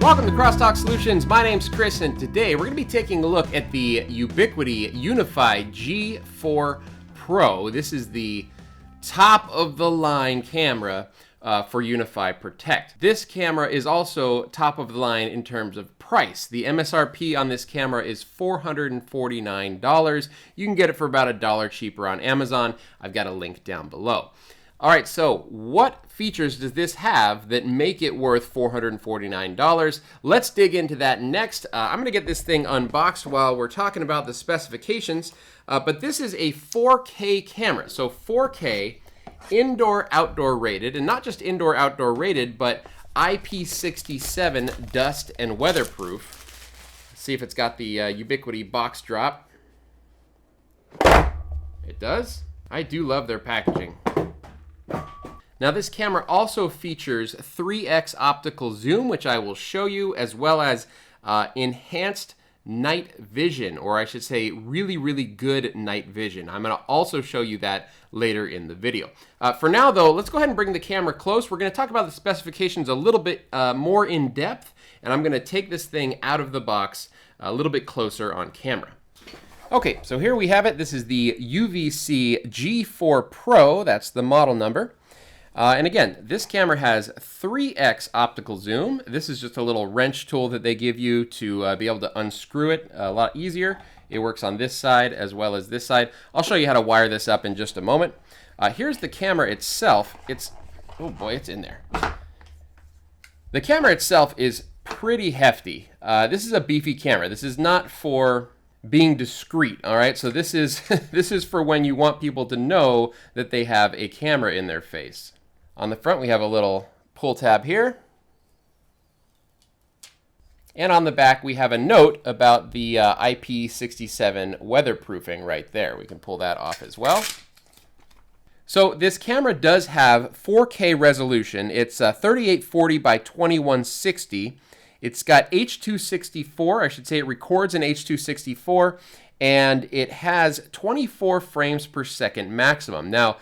Welcome to Crosstalk Solutions. My name's Chris, and today we're going to be taking a look at the Ubiquiti Unify-G4-PRO. This is the top-of-the-line camera for Unify Protect. This camera is also top-of-the-line in terms of price. The MSRP on this camera is $449. You can get it for about $1 cheaper on Amazon. I've got a link down below. All right, so what features does this have that make it worth $449? Let's dig into that next. I'm going to get this thing unboxed while we're talking about the specifications, but this is a 4K camera. So 4K, indoor-outdoor rated, and not just indoor-outdoor rated, but IP67 dust and weatherproof. Let's see if it's got the Ubiquiti box drop. It does. I do love their packaging. Now this camera also features 3x optical zoom, which I will show you, as well as enhanced night vision, or I should say really, really good night vision. I'm going to also show you that later in the video. For now though, let's go ahead and bring the camera close. We're going to talk about the specifications a little bit more in depth, and I'm going to take this thing out of the box a little bit closer on camera. Okay, so here we have it. This is the UVC-G4-PRO. That's the model number. And again, this camera has 3x optical zoom. This is just a little wrench tool that they give you to be able to unscrew it a lot easier. It works on this side as well as this side. I'll show you how to wire this up in just a moment. Here's the camera itself. Oh boy, it's in there. The camera itself is pretty hefty. This is a beefy camera. This is not for being discreet, all right? So this is this is for when you want people to know that they have a camera in their face. On the front, we have a little pull tab here. And on the back, we have a note about the IP67 weatherproofing right there. We can pull that off as well. So this camera does have 4K resolution. It's 3840 by 2160. It's got H.264, I should say it records in H.264, and it has 24 frames per second maximum. Now,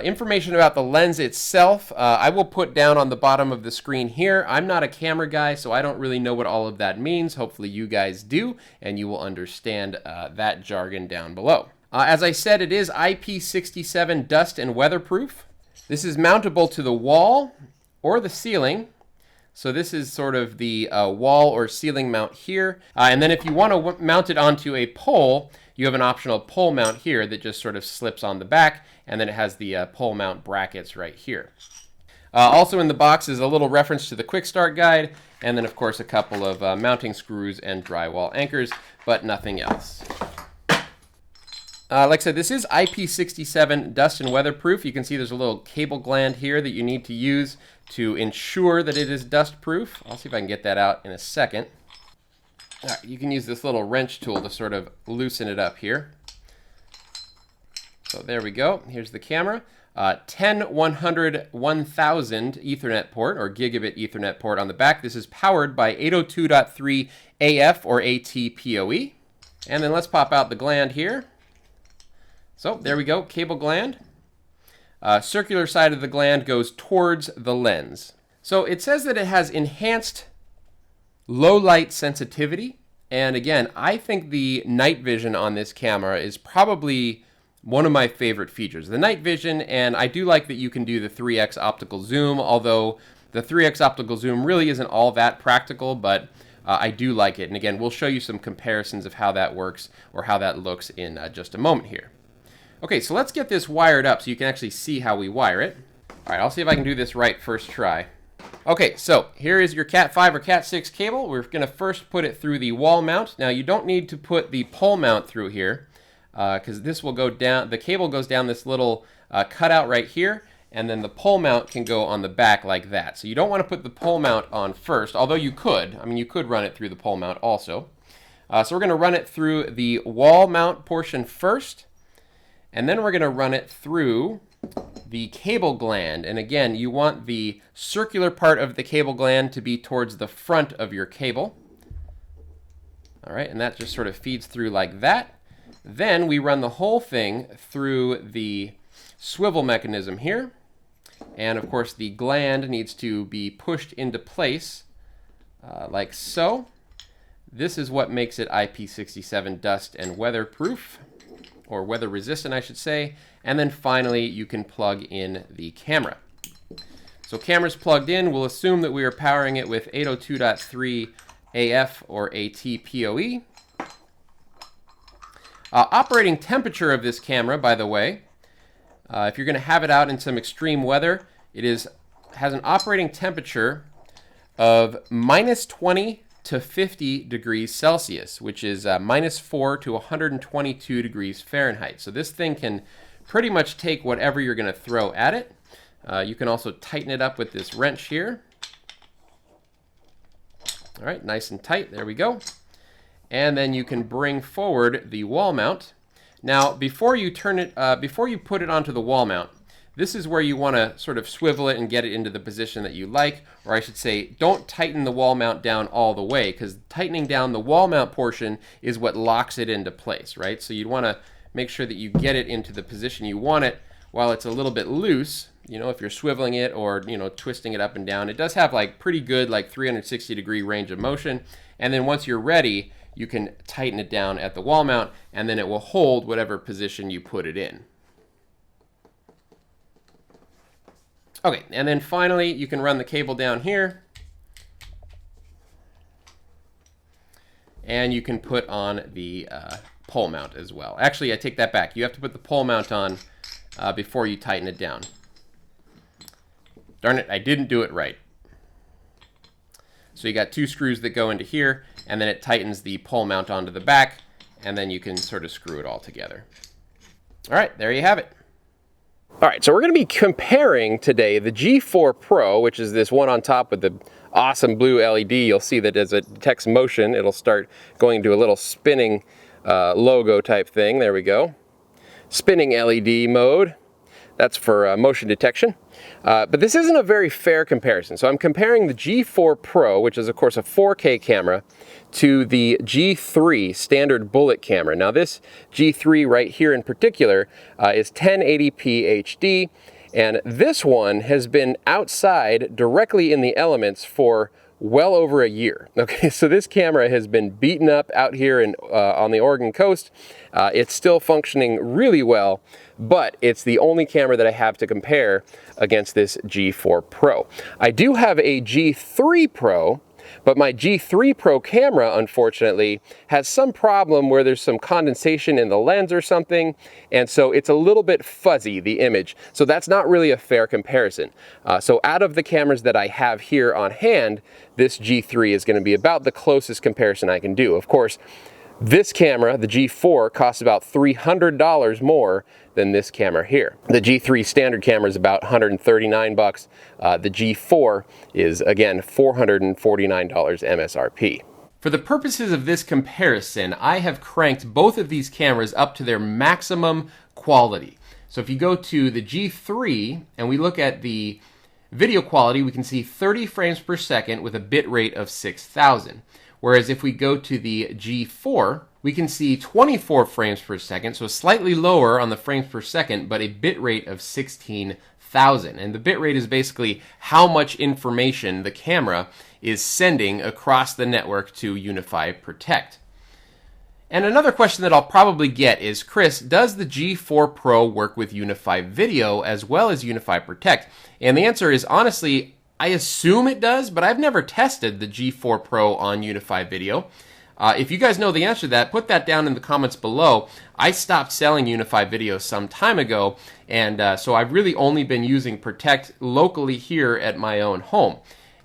information about the lens itself, I will put down on the bottom of the screen here. I'm not a camera guy, so I don't really know what all of that means. Hopefully you guys do, and you will understand that jargon down below. As I said, it is IP67 dust and weatherproof. This is mountable to the wall or the ceiling. So this is sort of the wall or ceiling mount here. And then if you want to mount it onto a pole, you have an optional pole mount here that just sort of slips on the back, and then it has the pole mount brackets right here. Also in the box is a little reference to the quick start guide, and then of course a couple of mounting screws and drywall anchors, but nothing else. Like I said, this is IP67 dust and weatherproof. You can see there's a little cable gland here that you need to use to ensure that it is dust proof. I'll see if I can get that out in a second. All right, you can use this little wrench tool to sort of loosen it up here. So there we go. Here's the camera. 10 100 1000 Ethernet port or gigabit Ethernet port on the back. This is powered by 802.3 AF or ATPoE. And then let's pop out the gland here. So there we go, cable gland. Circular side of the gland goes towards the lens. So it says that it has enhanced low light sensitivity. And again, I think the night vision on this camera is probably one of my favorite features. The night vision, and I do like that you can do the 3x optical zoom, although the 3x optical zoom really isn't all that practical, but I do like it. And again, we'll show you some comparisons of how that works or how that looks in just a moment here. Okay, so let's get this wired up so you can actually see how we wire it. All right, I'll see if I can do this right first try. Okay, so here is your Cat 5 or Cat 6 cable. We're going to first put it through the wall mount. Now, you don't need to put the pole mount through here because this will go down. The cable goes down this little cutout right here, and then the pole mount can go on the back like that. So you don't want to put the pole mount on first, although you could. I mean, you could run it through the pole mount also. So we're going to run it through the wall mount portion first. And then we're going to run it through the cable gland. And again, you want the circular part of the cable gland to be towards the front of your cable. All right, and that just sort of feeds through like that. Then we run the whole thing through the swivel mechanism here. And of course, the gland needs to be pushed into place like so. This is what makes it IP67 dust and weatherproof, or weather resistant, I should say. And then finally, you can plug in the camera. So camera's plugged in. We'll assume that we are powering it with 802.3 AF or AT-PoE. Operating temperature of this camera, by the way, if you're going to have it out in some extreme weather, it has an operating temperature of -20 to 50 degrees Celsius, which is -4 to 122 degrees Fahrenheit. So this thing can pretty much take whatever you're going to throw at it. You can also tighten it up with this wrench here. All right, nice and tight. There we go. And then you can bring forward the wall mount. Now, before you put it onto the wall mount, this is where you want to sort of swivel it and get it into the position that you like, or I should say, don't tighten the wall mount down all the way, because tightening down the wall mount portion is what locks it into place, right? So you'd want to make sure that you get it into the position you want it while it's a little bit loose. You know, if you're swiveling it or, you know, twisting it up and down, it does have like pretty good like 360-degree range of motion. And then once you're ready, you can tighten it down at the wall mount, and then it will hold whatever position you put it in. Okay, and then finally, you can run the cable down here, and you can put on the pole mount as well. Actually, I take that back. You have to put the pole mount on before you tighten it down. Darn it, I didn't do it right. So you got 2 screws that go into here, and then it tightens the pole mount onto the back, and then you can sort of screw it all together. All right, there you have it. All right, so we're going to be comparing today the G4-PRO, which is this one on top with the awesome blue LED. You'll see that as it detects motion, it'll start going into a little spinning logo type thing. There we go. Spinning LED mode. That's for motion detection. But this isn't a very fair comparison. So I'm comparing the G4-PRO, which is of course a 4K camera, to the G3 standard bullet camera. Now this G3 right here in particular is 1080p HD, and this one has been outside directly in the elements for well over a year. Okay, so this camera has been beaten up out here on the Oregon coast. It's still functioning really well, but it's the only camera that I have to compare against this G4-PRO. I do have a G3-PRO, but my G3-PRO camera, unfortunately, has some problem where there's some condensation in the lens or something, and so it's a little bit fuzzy, the image. So that's not really a fair comparison. So out of the cameras that I have here on hand, this G3 is going to be about the closest comparison I can do. Of course, this camera, the G4, costs about $300 more than this camera here. The G3 standard camera is about $139. The G4 is, again, $449 MSRP. For the purposes of this comparison, I have cranked both of these cameras up to their maximum quality. So if you go to the G3 and we look at the video quality, we can see 30 frames per second with a bit rate of 6,000. Whereas if we go to the G4, we can see 24 frames per second, so slightly lower on the frames per second, but a bit rate of 16,000. And the bit rate is basically how much information the camera is sending across the network to Unify Protect. And another question that I'll probably get is, Chris, does the G4-PRO work with Unify Video as well as Unify Protect? And the answer is, honestly, I assume it does, but I've never tested the G4-PRO on Unify Video. If you guys know the answer to that, put that down in the comments below. I stopped selling Unify Video some time ago, and so I've really only been using Protect locally here at my own home.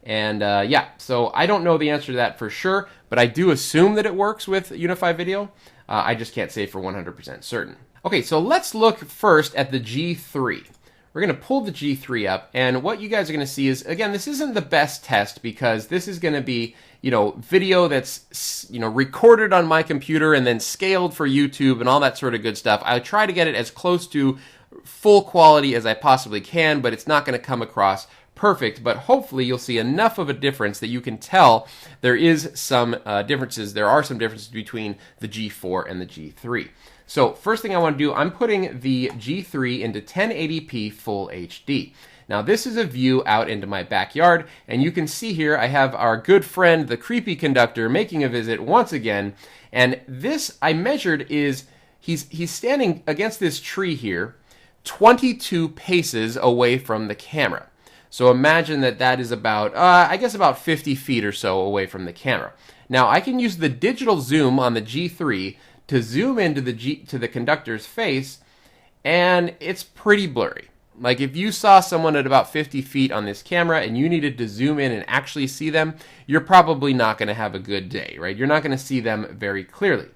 And yeah, so I don't know the answer to that for sure, but I do assume that it works with Unify Video. I just can't say for 100% certain. Okay, so let's look first at the G3. We're going to pull the G3 up, and what you guys are going to see is, again, this isn't the best test because this is going to be, video that's, recorded on my computer and then scaled for YouTube and all that sort of good stuff. I try to get it as close to full quality as I possibly can, but it's not going to come across perfect, but hopefully you'll see enough of a difference that you can tell there is some differences. There are some differences between the G4 and the G3. So first thing I want to do, I'm putting the G3 into 1080p full HD. Now this is a view out into my backyard, and you can see here I have our good friend, the creepy conductor, making a visit once again. And this I measured is, he's standing against this tree here, 22 paces away from the camera. So imagine that that is about, I guess about 50 feet or so away from the camera. Now I can use the digital zoom on the G3 to zoom into the conductor's face, and it's pretty blurry. Like if you saw someone at about 50 feet on this camera and you needed to zoom in and actually see them, you're probably not going to have a good day, right? You're not going to see them very clearly.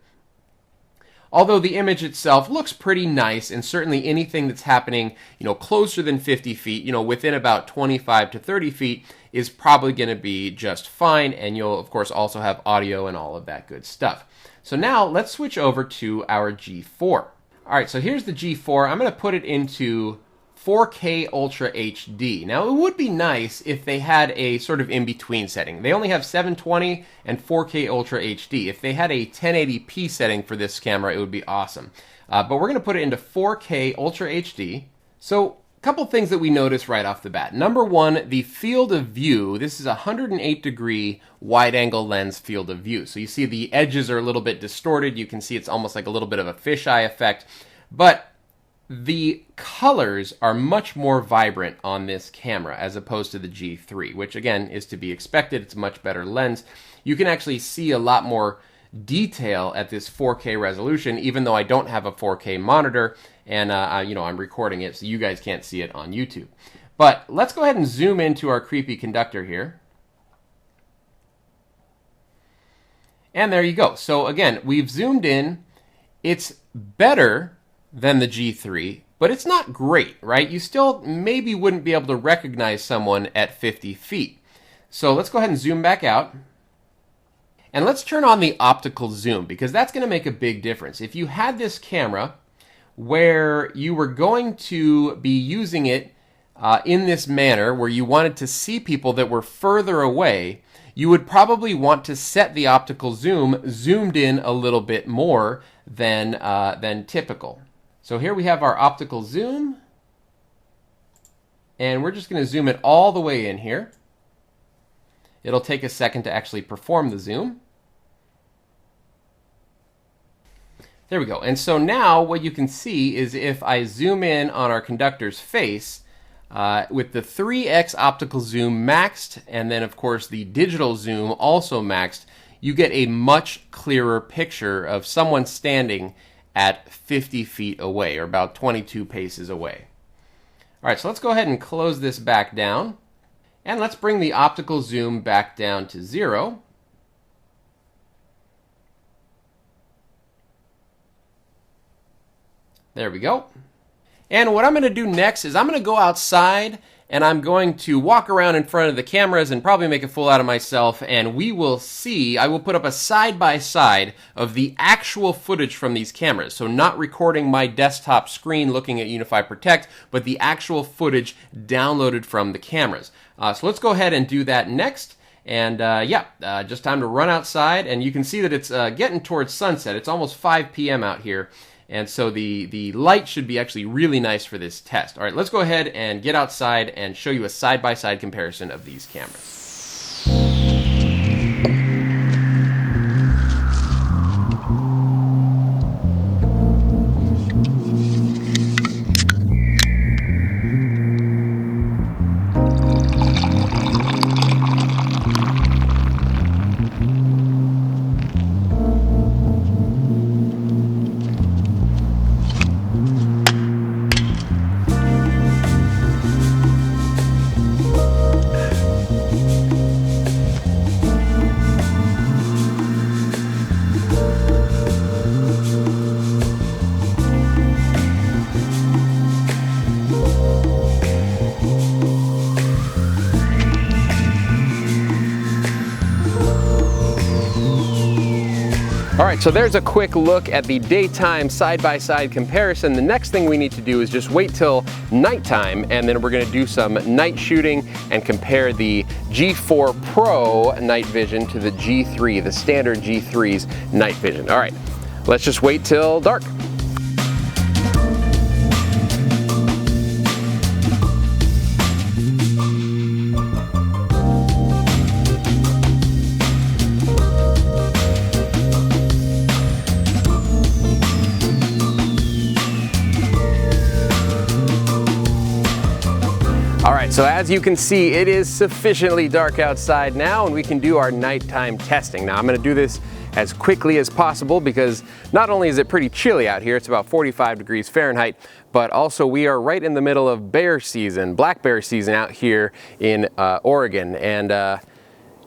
Although the image itself looks pretty nice, and certainly anything that's happening, closer than 50 feet, within about 25 to 30 feet is probably going to be just fine, and you'll of course also have audio and all of that good stuff. So now let's switch over to our G4. All right, so here's the G4. I'm going to put it into 4K Ultra HD. Now, it would be nice if they had a sort of in-between setting. They only have 720 and 4K Ultra HD. If they had a 1080p setting for this camera, it would be awesome. But we're going to put it into 4K Ultra HD. So, a couple things that we notice right off the bat. Number one, the field of view. This is a 108-degree wide-angle lens field of view. So you see the edges are a little bit distorted. You can see it's almost like a little bit of a fisheye effect. But the colors are much more vibrant on this camera as opposed to the G3, which again is to be expected. It's a much better lens. You can actually see a lot more detail at this 4K resolution, even though I don't have a 4K monitor, and I'm recording it so you guys can't see it on YouTube. But let's go ahead and zoom into our creepy conductor here. And there you go. So again, we've zoomed in. It's better than the G3, but it's not great, right? You still maybe wouldn't be able to recognize someone at 50 feet. So let's go ahead and zoom back out. And let's turn on the optical zoom, because that's going to make a big difference. If you had this camera where you were going to be using it in this manner, where you wanted to see people that were further away, you would probably want to set the optical zoom zoomed in a little bit more than typical. So here we have our optical zoom, and we're just going to zoom it all the way in here. It'll take a second to actually perform the zoom. There we go. And so now what you can see is if I zoom in on our conductor's face, with the 3x optical zoom maxed, and then of course the digital zoom also maxed, you get a much clearer picture of someone standing at 50 feet away, or about 22 paces away. All right, so let's go ahead and close this back down, and let's bring the optical zoom back down to 0. There we go. And what I'm going to do next is I'm going to go outside, and I'm going to walk around in front of the cameras and probably make a fool out of myself, and we will see, I will put up a side-by-side of the actual footage from these cameras. So not recording my desktop screen looking at Unify Protect, but the actual footage downloaded from the cameras. So let's go ahead and do that next. And just time to run outside, and you can see that it's getting towards sunset. It's almost 5 p.m. out here. And so the light should be actually really nice for this test. All right, let's go ahead and get outside and show you a side-by-side comparison of these cameras. All right, so there's a quick look at the daytime side-by-side comparison. The next thing we need to do is just wait till nighttime, and then we're gonna do some night shooting and compare the G4-PRO night vision to the G3, the standard G3's night vision. All right, let's just wait till dark. right, so as you can see, it is sufficiently dark outside now and we can do our nighttime testing. Now I'm gonna do this as quickly as possible because not only is it pretty chilly out here, it's about 45 degrees Fahrenheit, but also we are right in the middle of bear season, black bear season out here in Oregon. And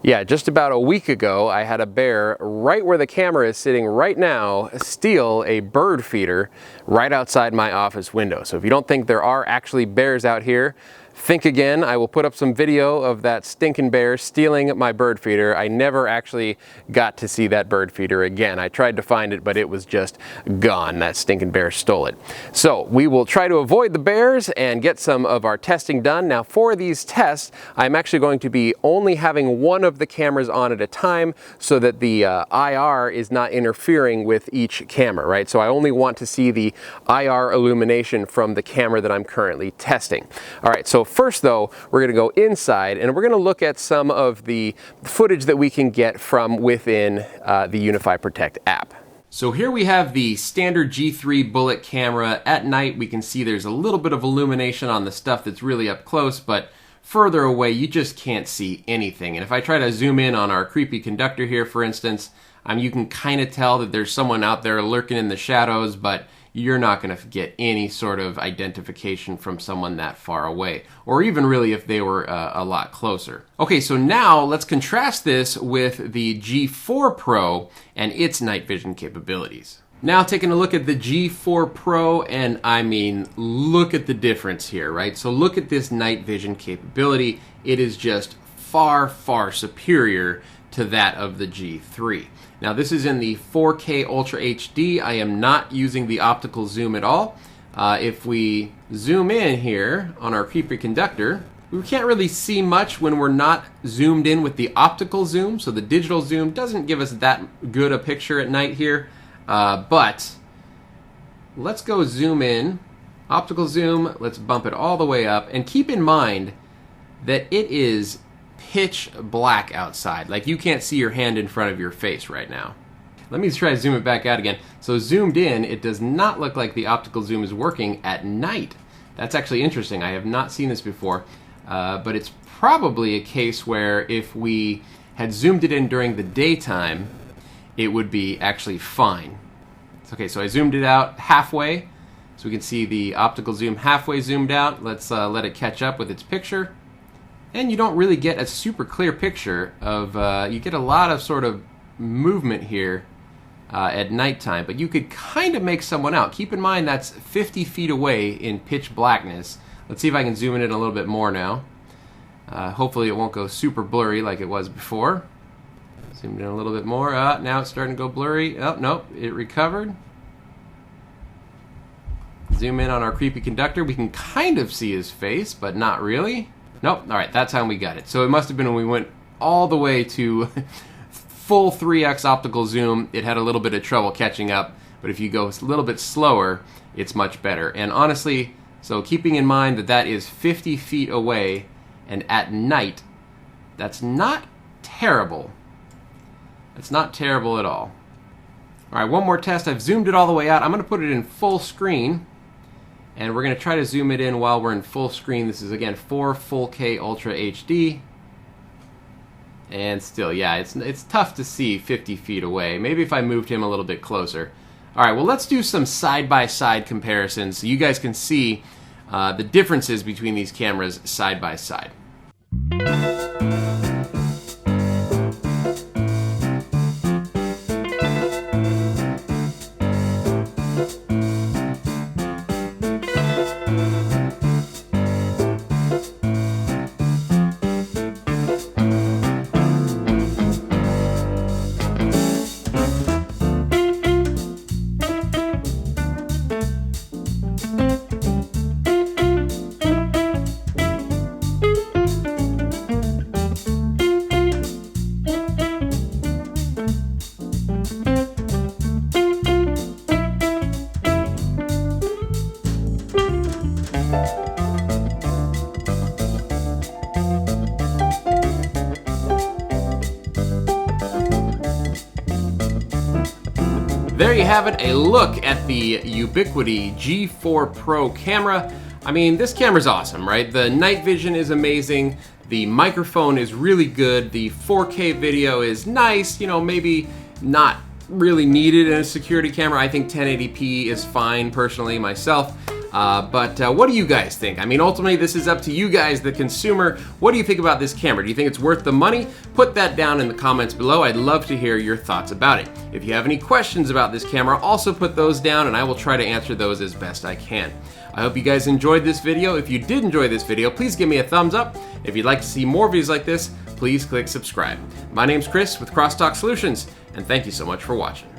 yeah, just about a week ago, I had a bear right where the camera is sitting right now steal a bird feeder right outside my office window. So if you don't think there are actually bears out here, think again. I will put up some video of that stinking bear stealing my bird feeder. I never actually got to see that bird feeder again. I tried to find it, but it was just gone. That stinking bear stole it. So we will try to avoid the bears and get some of our testing done. Now for these tests, I'm actually going to be only having one of the cameras on at a time so that the IR is not interfering with each camera, right? So I only want to see the IR illumination from the camera that I'm currently testing. All right, so first though, we're gonna go inside and we're gonna look at some of the footage that we can get from within the UniFi Protect app. So here we have the standard G3 bullet camera. At night we can see there's a little bit of illumination on the stuff that's really up close, but further away you just can't see anything. And if I try to zoom in on our creepy conductor here, for instance, you can kind of tell that there's someone out there lurking in the shadows, but you're not going to get any sort of identification from someone that far away, or even really if they were a lot closer. Okay, so now let's contrast this with the G4-PRO and its night vision capabilities. Now taking a look at the G4-PRO, and I mean, look at the difference here, right? So look at this night vision capability. It is just far, far superior to that of the G3. Now this is in the 4K Ultra HD. I am not using the optical zoom at all. If we zoom in here on our creepy conductor, we can't really see much when we're not zoomed in with the optical zoom. So the digital zoom doesn't give us that good a picture at night here. But let's go zoom in. Optical zoom, let's bump it all the way up. And keep in mind that it is pitch black outside. Like you can't see your hand in front of your face right now. Let me try to zoom it back out again. So zoomed in, it does not look like the optical zoom is working at night. That's actually interesting. I have not seen this before, but it's probably a case where if we had zoomed it in during the daytime, it would be actually fine. Okay, so I zoomed it out halfway, so we can see the optical zoom halfway zoomed out. Let's let it catch up with its picture. And you don't really get a super clear picture of, you get a lot of sort of movement here at nighttime, but you could kind of make someone out. Keep in mind that's 50 feet away in pitch blackness. Let's see if I can zoom in a little bit more now. Hopefully it won't go super blurry like it was before. Zoomed in a little bit more. Now it's starting to go blurry. Oh, nope, it recovered. Zoom in on our creepy conductor. We can kind of see his face, but not really. Nope, all right, that's how we got it. So it must have been when we went all the way to full 3x optical zoom, it had a little bit of trouble catching up, but if you go a little bit slower, it's much better. And honestly, so keeping in mind that that is 50 feet away, and at night, that's not terrible. That's not terrible at all. All right, one more test. I've zoomed it all the way out. I'm gonna put it in full screen. And we're going to try to zoom it in while we're in full screen. This is, again, 4 full K Ultra HD. And still, yeah, it's tough to see 50 feet away. Maybe if I moved him a little bit closer. All right, well, let's do some side-by-side comparisons so you guys can see the differences between these cameras side by side. There you have it, a look at the Ubiquiti G4-PRO camera. I mean, this camera's awesome, right? The night vision is amazing. The microphone is really good. The 4K video is nice, you know, maybe not really needed in a security camera. I think 1080p is fine personally myself. But what do you guys think? I mean, ultimately, this is up to you guys, the consumer. What do you think about this camera? Do you think it's worth the money? Put that down in the comments below. I'd love to hear your thoughts about it. If you have any questions about this camera, also put those down and I will try to answer those as best I can. I hope you guys enjoyed this video. If you did enjoy this video, please give me a thumbs up. If you'd like to see more videos like this, please click subscribe. My name's Chris with Crosstalk Solutions, and thank you so much for watching.